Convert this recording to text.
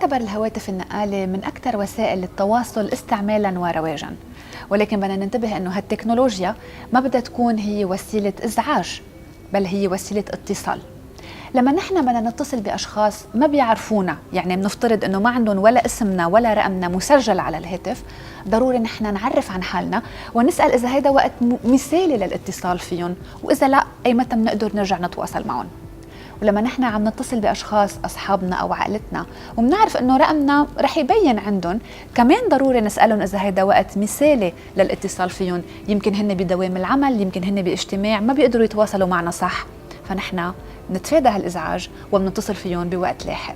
بتعتبر الهواتف النقالة من أكثر وسائل التواصل استعمالاً ورواجاً، ولكن بدنا ننتبه أنه هالتكنولوجيا ما بدها تكون هي وسيلة إزعاج، بل هي وسيلة اتصال. لما نحن بدنا نتصل بأشخاص ما بيعرفونا، يعني بنفترض أنه ما عندهم ولا اسمنا ولا رقمنا مسجل على الهاتف، ضروري نحن نعرف عن حالنا ونسأل إذا هيدا وقت مثالي للاتصال فيهم، وإذا لا أي متى بنقدر نرجع نتواصل معهم. ولما نحن عم نتصل بأشخاص أصحابنا أو عائلتنا وبنعرف إنه رقمنا رح يبين عندهم، كمان ضروري نسألهم إذا هيدا وقت مثالي للاتصال فيهم. يمكن هن بدوام العمل، يمكن هن باجتماع ما بيقدروا يتواصلوا معنا صح، فنحن نتفادى هالإزعاج وبنتصل فيهم بوقت لاحق.